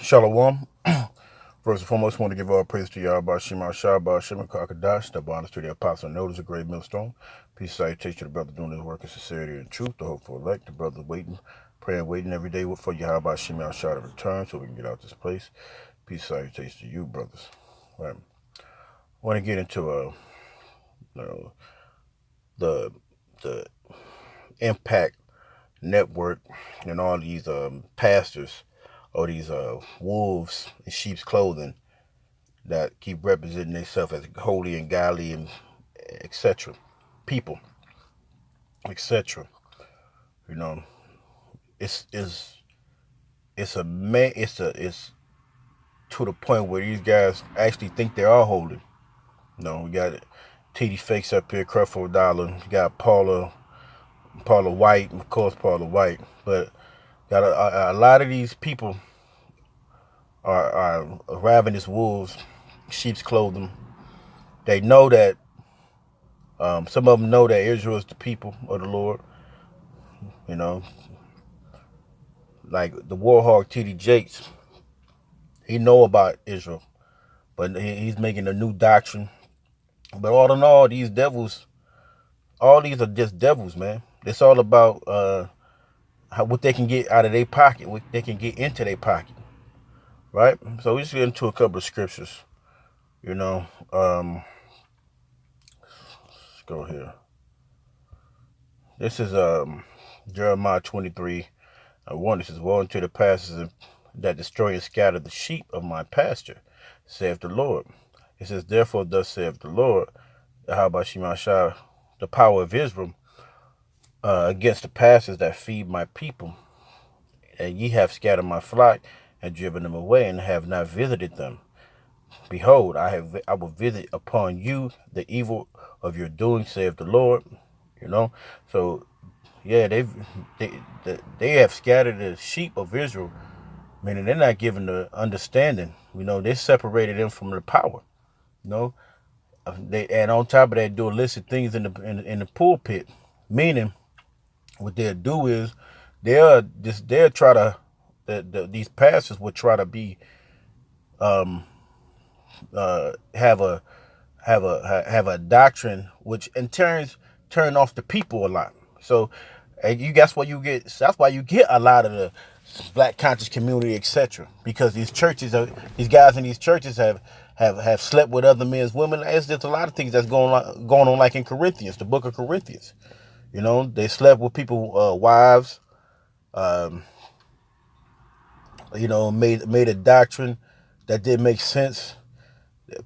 Shalom. First and foremost, I want to give all praise to Yahweh Shema Shabbat Shema Kakadash, the bonus to the apostle notice, a great millstone. Peace, salutation to the brother doing his work in sincerity and truth, the hopeful elect, the brother waiting, praying, waiting every day for Yahweh Shema Shah to return so we can get out this place. Peace, salutation to you, brothers. Right. I want to get into the Impact Network and all these pastors or these wolves in sheep's clothing that keep representing themselves as holy and godly and etc. people, etc. You know, it's to the point where these guys actually think they are holy. You know, we got TD Fakes up here, Creflo Dollar, you got Paula White, of course Paula White, but got a lot of these people are ravenous wolves, sheep's clothing. They know that some of them know that Israel is the people of the Lord. You know, like the warhawk T.D. Jakes, he know about Israel, but he's making a new doctrine. But all in all, these devils, all these are just devils, man. It's all about what they can get out of their pocket, what they can get into their pocket, right? So we just get into a couple of scriptures. You know, let's go here. This is Jeremiah 23:1. This is, woe unto the pastors that destroy and scatter the sheep of my pasture, saith the Lord. It says, therefore, thus saith the Lord, Yahweh Shema Shah, the power of Israel, against the pastors that feed my people. And ye have scattered my flock and driven them away, and have not visited them. Behold, I will visit upon you the evil of your doing, saith the Lord. You know, so yeah, they have scattered the sheep of Israel, meaning they're not given the understanding. You know, they separated them from the power. You know, and on top of that, do illicit things in the pulpit, meaning what they'll do is they'll try to these pastors would try to be have a doctrine which in turns turn off the people a lot. So that's why you get a lot of the black conscious community, etc. Because these guys in these churches have slept with other men's women. It's just a lot of things that's going on, like in Corinthians, the book of Corinthians. You know, they slept with people, wives. You know, made a doctrine that didn't make sense.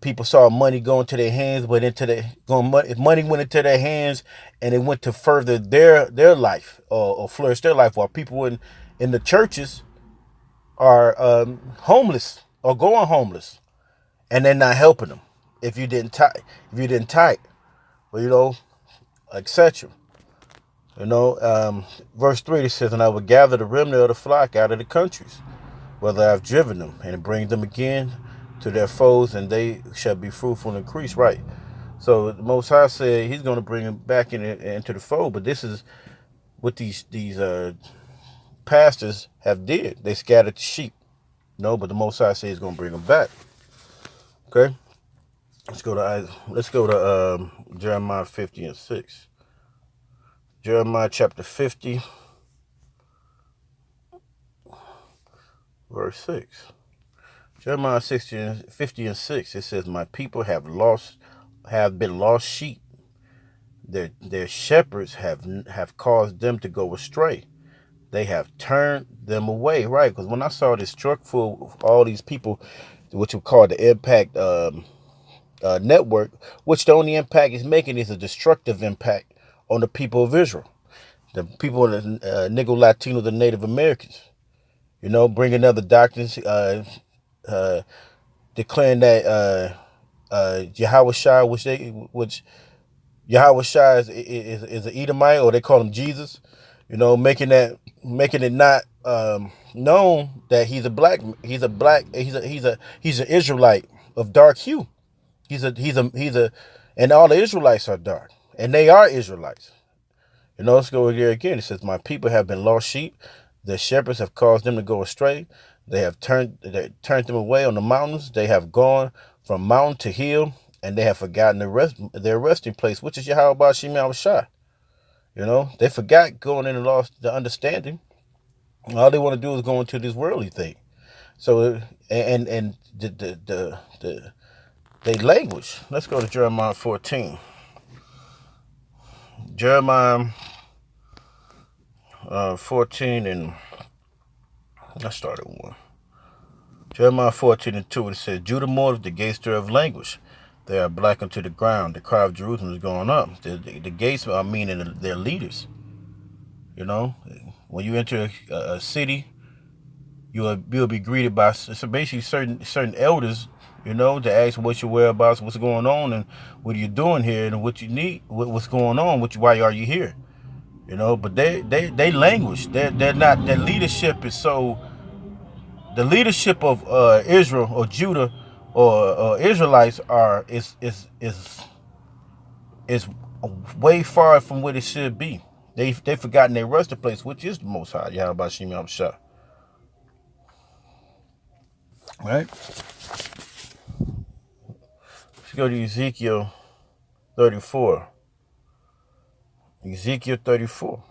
People saw money going to their hands, but money went into their hands, and it went to further their life or flourish their life, while people in the churches are homeless or going homeless, and they're not helping them. If you didn't tithe, well, you know, etc. You know, verse 3 it says, and I will gather the remnant of the flock out of the countries, whether I've driven them, and bring them again to their foes, and they shall be fruitful and increase. Right. So the Most High said He's going to bring them back into the fold. But this is what these pastors have did. They scattered the sheep. No, but the Most High said He's going to bring them back. Okay. Let's go to Jeremiah 50:6. Jeremiah chapter 50, verse 6. Jeremiah 50:6, it says, my people have been lost sheep. Their shepherds have caused them to go astray. They have turned them away. Right, because when I saw this truck full of all these people, which we call the Impact Network, which the only impact is making is a destructive impact on the people of Israel, the people of the Negro, Latino, the Native Americans. You know, bringing other doctrines, declaring that Yahweh Shai, which Yahweh Shai is an Edomite, or they call him Jesus. You know, making it not known that he's an Israelite of dark hue. And all the Israelites are dark, and they are Israelites. You know, let's go here again. It says, my people have been lost sheep. The shepherds have caused them to go astray. They turned them away on the mountains. They have gone from mountain to hill, and they have forgotten their resting place, which is Yahweh Shem Shah. You know, they forgot going in and lost the understanding. All they want to do is go into this worldly thing. So and they language. Let's go to Jeremiah 14. Jeremiah 14 and I started one. Jeremiah 14 and 2, it says, Judah mourneth, the gates thereof languish. They are black unto the ground. The cry of Jerusalem is going up. The gates are meaning their leaders. You know, when you enter a city, you'll be greeted by so basically certain elders, you know, to ask what's your whereabouts, what's going on, and what are you doing here, and what you need, what's going on, why are you here, you know? But they languish. They're not. Their leadership is so. The leadership of Israel or Judah or Israelites is way far from what it should be. They've forgotten their resting place, which is the Most High, Yahweh Shem Shah. Right? Let's go to Ezekiel 34. Ezekiel 34.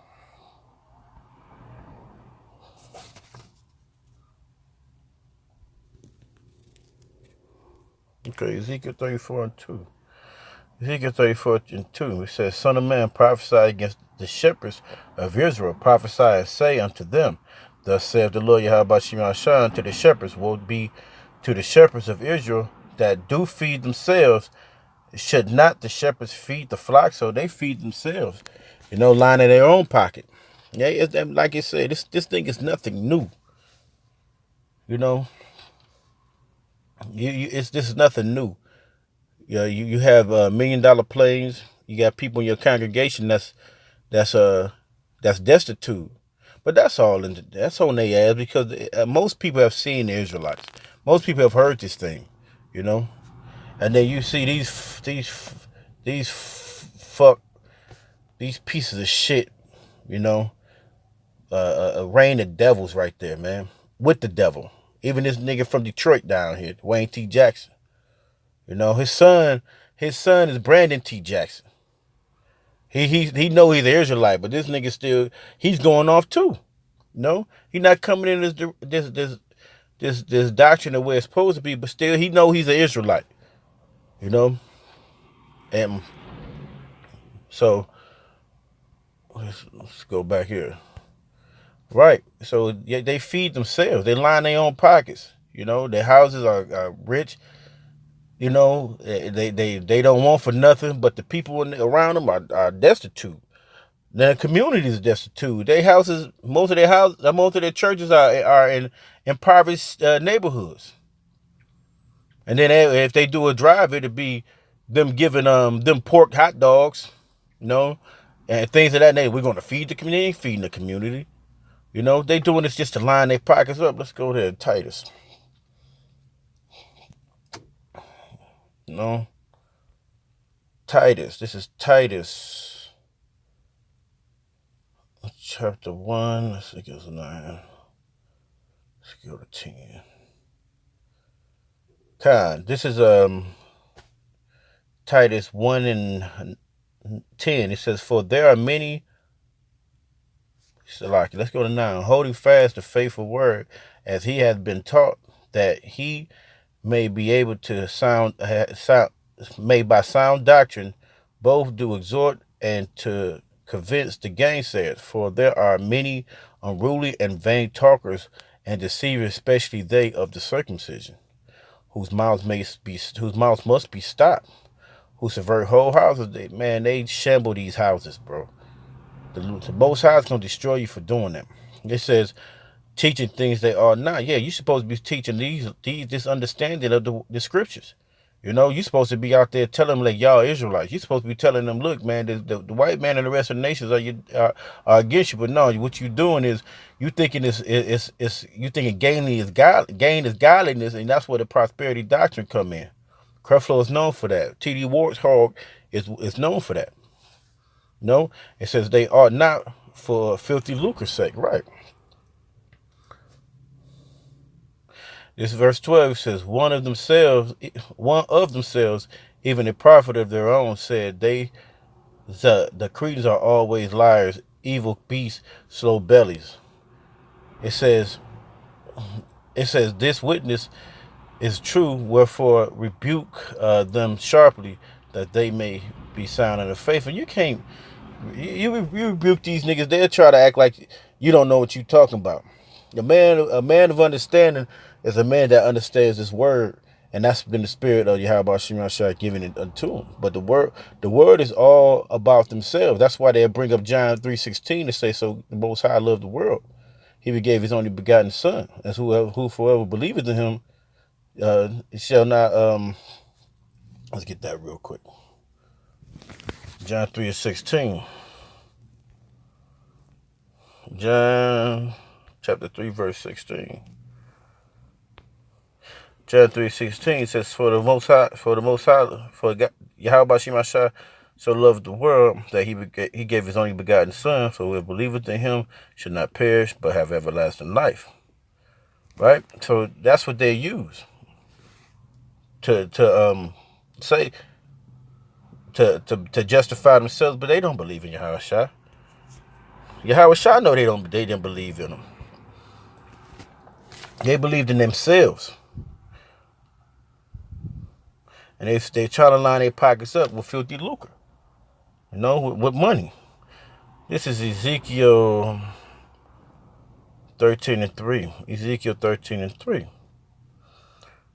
Okay, Ezekiel 34 and 2. Ezekiel 34 and 2, it says, Son of man, prophesy against the shepherds of Israel. Prophesy and say unto them, Thus saith the Lord Yahweh Shem Shah, unto the shepherds will be to the shepherds of Israel that do feed themselves. Should not the shepherds feed the flock? So they feed themselves, you know, lining their own pocket. Yeah, it's, like I said, this thing is nothing new. You know, this is nothing new. Yeah, you have $1 million planes. You got people in your congregation that's destitute, but that's on their ass because most people have seen the Israelites. Most people have heard this thing, you know. And then you see these pieces of shit, you know, a reign of devils right there, man, with the devil. Even this nigga from Detroit down here, Wayne T. Jackson. You know, his son is Brandon T. Jackson. He know he's an Israelite, but this nigga he's going off too. You know, he's not coming in this doctrine of where it's supposed to be, but still he know he's an Israelite. You know, and so let's go back here. Right, so yeah, they feed themselves. They line their own pockets. You know, their houses are rich. You know, they don't want for nothing, but the people around them are destitute. The community is destitute. Their houses, most of their churches are in impoverished neighborhoods. And then if they do a drive, it'll be them giving them pork hot dogs, you know, and things of that nature. We're going to feed the community, feeding the community. You know, they doing this just to line their pockets up. Let's go there, Titus. No. Titus. This is Titus. Chapter 1. Let's see, it goes 9. Let's go to 10. This is Titus 1 and 10. It says, For there are many. Let's go to 9. Holding fast the faithful word, as he has been taught, that he may be able to may by sound doctrine both do exhort and to convince the gainsayers. For there are many unruly and vain talkers and deceivers, especially they of the circumcision, whose mouths must be stopped, who subvert whole houses. They shamble these houses, bro. The Most High is going to destroy you for doing that. It says, teaching things they are not. Yeah, you're supposed to be teaching this understanding of the scriptures. You know, you're supposed to be out there telling them, like, y'all Israelites. You're supposed to be telling them, look, man, the white man and the rest of the nations are against you. But no, what you're doing is you thinking gain is godliness, and that's where the prosperity doctrine come in. Creflo is known for that. T.D. Warthog is known for that. No, it says they are not for filthy lucre's sake, right? This verse 12 says, one of themselves, even a prophet of their own, said, the Cretans are always liars, evil beasts, slow bellies. It says, this witness is true, wherefore rebuke them sharply, that they may be sound in the faith. And you can't, you rebuke these niggas, they'll try to act like you don't know what you're talking about. A man of understanding is a man that understands this word, and that's been the spirit of Yahweh Shemashah giving it unto him. But the word is all about themselves. That's why they bring up John 3:16 to say, so the Most High loved the world, he gave his only begotten Son, as who forever believeth in him shall not. Let's get that real quick. John 3:16. John chapter 3 verse 16. John 3:16 says, for Yahweh Shemashah so loved the world that he gave his only begotten Son, so whoever believeth in him should not perish but have everlasting life. Right? So that's what they use to say to justify themselves, but they don't believe in Yahweh Shah. Yahweh Shah know they didn't believe in him. They believed in themselves. And they try to line their pockets up with filthy lucre. With money. This is Ezekiel 13:3. Ezekiel 13:3.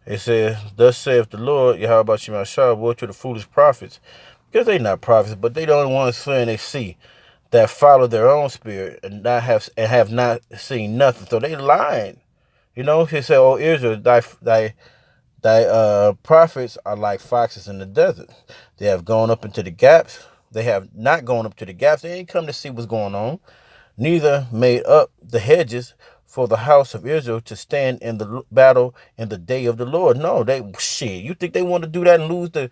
It says, thus saith the Lord, Yahweh Shemashah, woe to the foolish prophets, because they not prophets, but they the only ones swearing they see, that follow their own spirit and have not seen nothing. So they lying. He said, oh Israel, thy prophets are like foxes in the desert. They have gone up into the gaps. They have not gone up to the gaps. They ain't come to see what's going on. Neither made up the hedges for the house of Israel to stand in the battle in the day of the Lord. No, you think they want to do that and lose the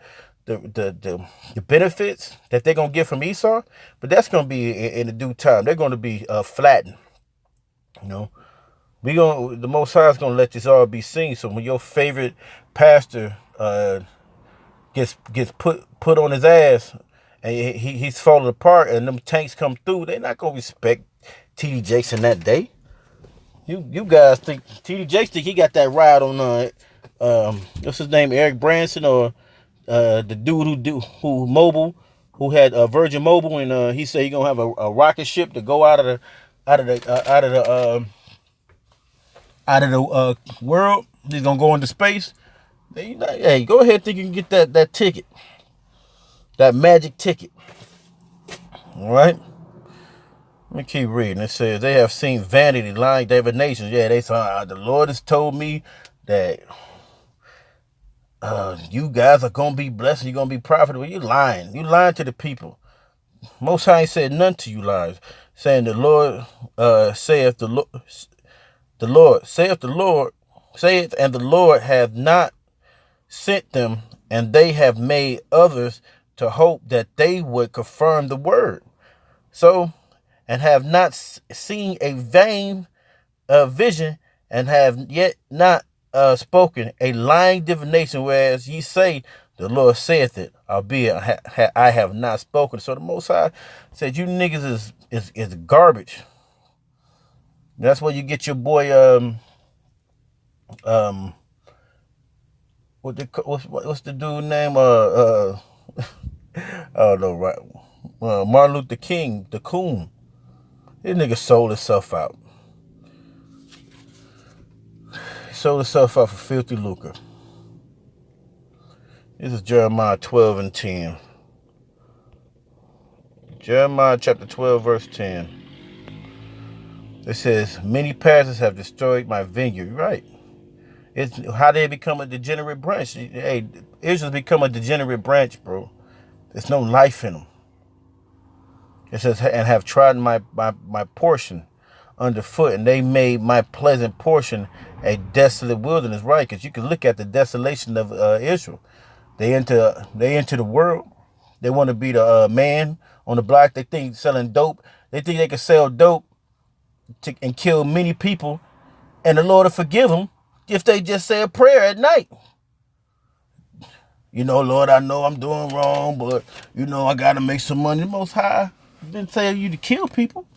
benefits that they're gonna get from Esau? But that's gonna be in the due time. They're gonna be flattened. The Most High is gonna let this all be seen. So when your favorite pastor gets put on his ass and he's falling apart and them tanks come through, they're not gonna respect T.D. Jakes in that day. You guys think T.D. Jakes think he got that ride on what's his name, Eric Branson, or the dude who had Virgin Mobile, and he said he gonna have a rocket ship to go out of the world. He's gonna go into space. Hey, go ahead, think you can get that ticket, that magic ticket. All right. Let me keep reading. It says, they have seen vanity, lying, divinations. Yeah, they saw, the Lord has told me that you guys are going to be blessed and you're going to be profitable. You lying. You lying to the people. Most High ain't said none to you lies. Saying the Lord saith the Lord, saith and the Lord hath not sent them, and they have made others to hope that they would confirm the word. So, and have not seen a vain vision, and have yet not spoken a lying divination, whereas ye say, the Lord saith it, albeit I have not spoken. So the Most High said, you niggas is garbage. That's where you get your boy what's the dude name? Oh no, right. Martin Luther King, the coon. This nigga sold himself out. He sold himself out for filthy lucre. This is Jeremiah 12:10. Jeremiah chapter 12, verse 10. It says, many pastors have destroyed my vineyard. Right. It's how they become a degenerate branch. Hey, Israel's become a degenerate branch, bro. There's no life in them. It says, and have trodden my portion underfoot, and they made my pleasant portion a desolate wilderness. Right, because you can look at the desolation of Israel. They enter the world. They want to be the man on the block. They think selling dope. They think they can sell dope and kill many people, and the Lord will forgive them if they just say a prayer at night. Lord, I know I'm doing wrong, but, I got to make some money. The Most High didn't tell you to kill people.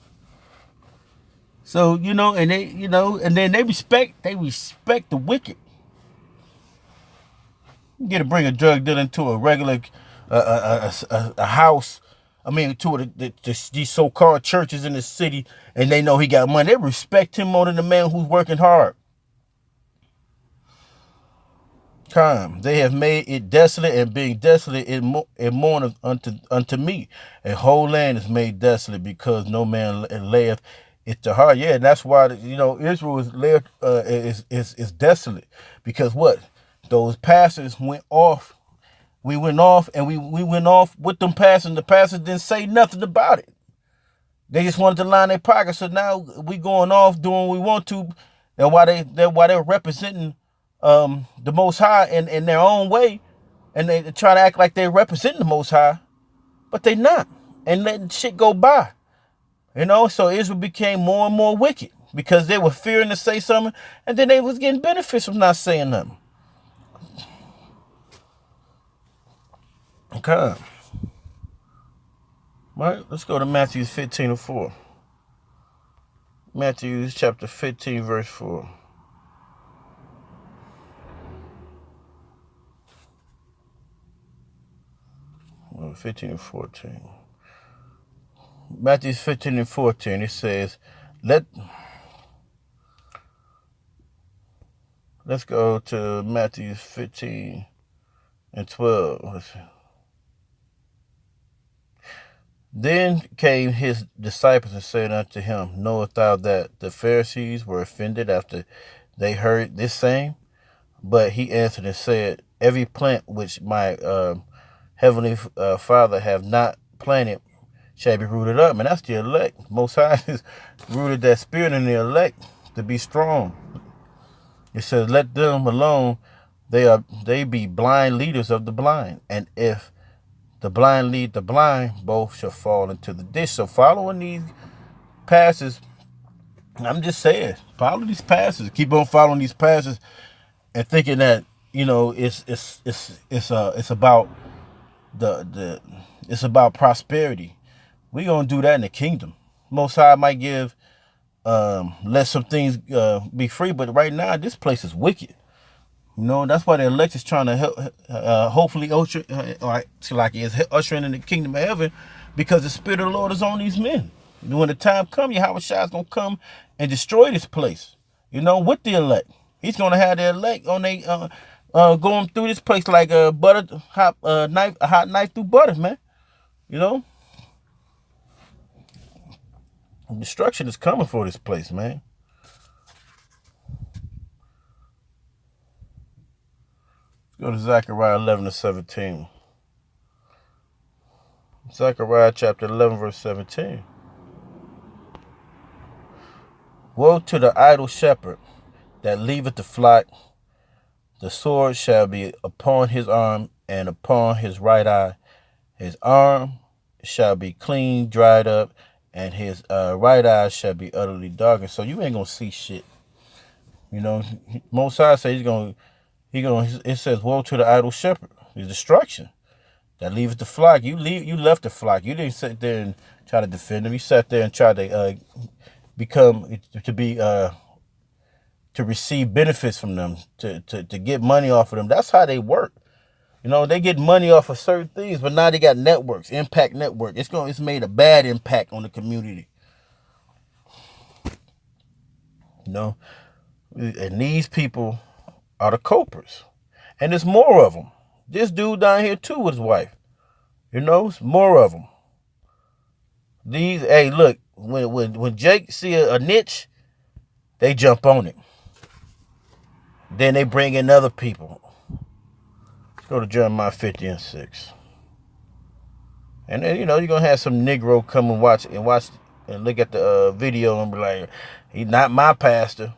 So, and they, and then they respect the wicked. You get to bring a drug dealer into a regular, a house. I mean, to these so-called churches in the city, and they know he got money. They respect him more than the man who's working hard. Come, they have made it desolate, and being desolate, it mourneth unto me. A whole land is made desolate because no man layeth it to heart. Yeah, and that's why Israel is desolate, because what? Those pastors went off. We went off, and we went off with them pastors. The pastors didn't say nothing about it. They just wanted to line their pockets. So now we going off doing what we want to. And while they're representing the Most High in their own way, and they try to act like they're representing the Most High, but they not, and letting shit go by. So Israel became more and more wicked because they were fearing to say something, and then they was getting benefits from not saying nothing. Okay. All right, let's go to Matthew 15:4. Matthew chapter 15, verse 4. Well, 15 and 14. Matthew 15 and 14, it says, let's go to Matthew 15 and 12. Then came his disciples and said unto him, Knowest thou that the Pharisees were offended after they heard this saying? But he answered and said, Every plant which my heavenly Father have not planted shall be rooted up. And that's the elect. Most High has rooted that spirit in the elect to be strong. It says, let them alone. They be blind leaders of the blind. And if the blind lead the blind, both shall fall into the ditch. So following these passages, I'm just saying, follow these passages. Keep on following these passages and thinking that, it's about it's about prosperity. We're gonna do that in the kingdom. Most High might let some things be free, but right now this place is wicked. That's why the elect is trying to help, hopefully usher ushering in the kingdom of heaven, because the Spirit of the Lord is on these men. When the time comes, Yahweh Shai is going to come and destroy this place, with the elect. He's going to have the elect on going through this place like a hot knife through butter, man. Destruction is coming for this place, man. Go to Zechariah 11:17. Zechariah chapter 11, verse 17. Woe to the idle shepherd that leaveth the flock. The sword shall be upon his arm and upon his right eye. His arm shall be clean, dried up, and his right eye shall be utterly darkened. So you ain't going to see shit. Most High says it says, woe to the idle shepherd, his destruction, that leaveth the flock. You left the flock. You didn't sit there and try to defend them. You sat there and tried to to receive benefits from them, to get money off of them. That's how they work. They get money off of certain things, but now they got networks, impact network. It's made a bad impact on the community. And these people are the culprits. And there's more of them. This dude down here too with his wife. It's more of them. Hey, look, when Jake see a niche, they jump on it. Then they bring in other people. Let's go to Jeremiah 50 and 6. And then, you're going to have some Negro come and watch and look at the video and be like, he's not my pastor.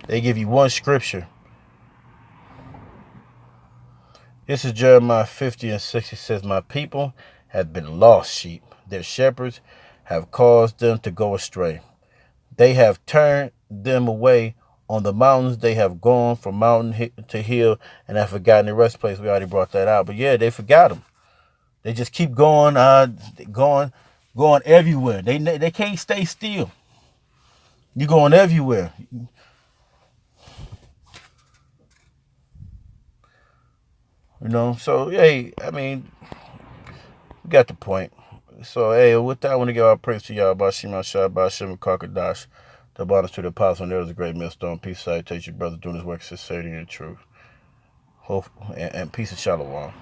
They give you one scripture. This is Jeremiah 50 and 6. It says, my people have been lost sheep. Their shepherds have caused them to go astray. They have turned them away on the mountains. They have gone from mountain to hill and have forgotten the rest place. We already brought that out. But yeah, they forgot them. They just keep going, going everywhere. They can't stay still. You're going everywhere. You know, so hey, I mean, we got the point. So hey, with that, I want to give our praise to y'all about Shema Shah, about Shema Kakadash, the bonus to the apostle, and there was a great millstone. Peace, salutation, brother, doing his work, sincerity, and truth. Hope and peace and shalom.